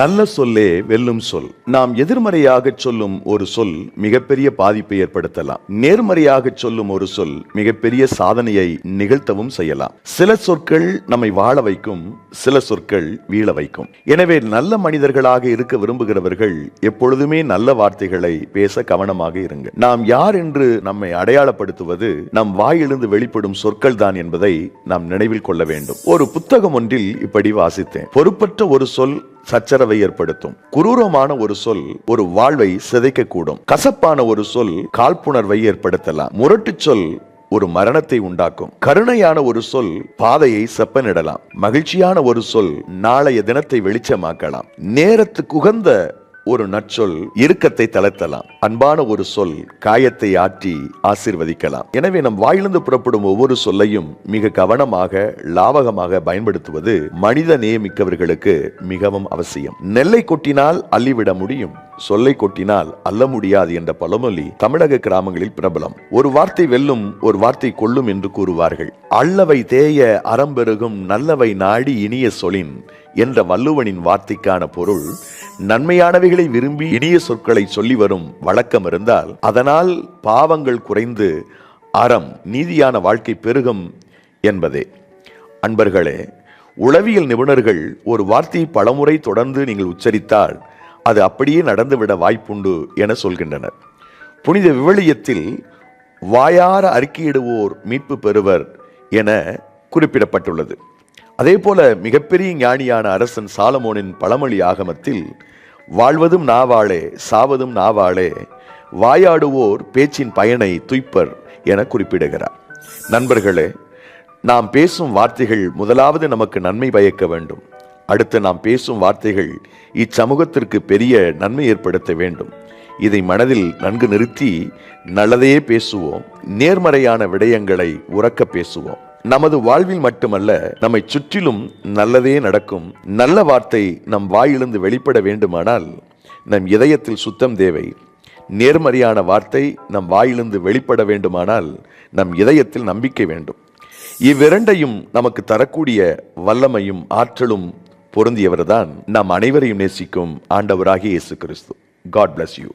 நல்ல சொல்லே வெல்லும் சொல். நாம் எதிர்மறையாக சொல்லும் ஒரு சொல் மிகப்பெரிய பாதிப்பை ஏற்படுத்தலாம். நேர்மறையாக சொல்லும் ஒரு சொல் மிகப்பெரிய சாதனையை நிகழ்த்தவும் செய்யலாம். சில சொற்கள் நம்மை வாழ வைக்கும், சில சொற்கள் வீழ வைக்கும். எனவே நல்ல மனிதர்களாக இருக்க விரும்புகிறவர்கள் எப்பொழுதுமே நல்ல வார்த்தைகளை பேச கவனமாக இருங்க. நாம் யார் என்று நம்மை அடையாளப்படுத்துவது நம் வாயிலிருந்து வெளிப்படும் சொற்கள் தான் என்பதை நாம் நினைவில் கொள்ள வேண்டும். ஒரு புத்தகம் ஒன்றில் இப்படி வாசித்தேன். பொறுப்பற்ற ஒரு சொல் சச்சரவை ஏற்படுத்தும். குரூரமான ஒரு சொல் ஒரு வாழ்வை சிதைக்கக்கூடும். கசப்பான ஒரு சொல் காழ்ப்புணர்வை ஏற்படுத்தலாம். முரட்டு சொல் ஒரு மரணத்தை உண்டாக்கும். கருணையான ஒரு சொல் பாதையை செப்பனிடலாம். மகிழ்ச்சியான ஒரு சொல் நாளைய தினத்தை வெளிச்சமாக்கலாம். நேரத்துக்கு உகந்த ஒரு நற்சொல் இறுக்கத்தை தளர்த்தலாம். அன்பான ஒரு சொல் காயத்தை ஆற்றி ஆசீர்வதிக்கலாம். எனவே நம் வாயிலிருந்து புறப்படும் ஒவ்வொரு சொல்லையும் மிக கவனமாக லாவகமாக பயன்படுத்துவது மனித நேயமிக்கவர்களுக்கு மிகவும் அவசியம். நெல்லை கொட்டினால் அள்ளிவிட முடியும், சொல்லை கொட்டினால் அல்ல முடியாது என்ற பழமொழி தமிழக கிராமங்களில் பிரபலம். ஒரு வார்த்தை வெல்லும், ஒரு வார்த்தை கொல்லும் என்று கூறுவார்கள். அல்லவை தேய அறம்பெருகும் நல்லவை நாடி இனிய சொலின் என்ற வள்ளுவனின் வார்த்தைக்கான பொருள், நன்மையானவைகளை விரும்பி இனிய சொற்களை சொல்லி வரும் வழக்கம் இருந்தால் அதனால் பாவங்கள் குறைந்து அறம் நீதியான வாழ்க்கை பெருகும் என்பதே. அன்பர்களே, உளவியல் நிபுணர்கள் ஒரு வார்த்தையை பலமுறை தொடர்ந்து நீங்கள் உச்சரித்தால் அது அப்படியே நடந்துவிட வாய்ப்புண்டு என சொல்கின்றனர். புனித விவிலியத்தில் வாயார அறிக்கையிடுவோர் மீட்பு பெறுவர் என குறிப்பிடப்பட்டுள்ளது. அதே போல மிகப்பெரிய ஞானியான அரசன் சாலமோனின் பழமொழி ஆகமத்தில் வாழ்வதும் நாவாளே சாவதும் நாவாளே, வாயாடுவோர் பேச்சின் பயனை துய்ப்பர் என குறிப்பிடுகிறார். நண்பர்களே, நாம் பேசும் வார்த்தைகள் முதலாவது நமக்கு நன்மை பயக்க வேண்டும். அடுத்து நாம் பேசும் வார்த்தைகள் இச்சமூகத்திற்கு பெரிய நன்மை ஏற்படுத்த வேண்டும். இதை மனதில் நன்கு நிறுத்தி நல்லதையே பேசுவோம். நேர்மறையான விடயங்களை உரக்க பேசுவோம். நமது வாழ்வில் மட்டுமல்ல, நம்மை சுற்றிலும் நல்லதே நடக்கும். நல்ல வார்த்தை நம் வாயிலிருந்து வெளிப்பட வேண்டுமானால் நம் இதயத்தில் சுத்தம் தேவை. நேர்மறையான வார்த்தை நம் வாயிலிருந்து வெளிப்பட வேண்டுமானால் நம் இதயத்தில் நம்பிக்கை வேண்டும். இவ்விரண்டையும் நமக்கு தரக்கூடிய வல்லமையும் ஆற்றலும் பொருந்தியவர்தான் நம் அனைவரையும் நேசிக்கும் ஆண்டவராகிய இயேசு கிறிஸ்து. God bless you.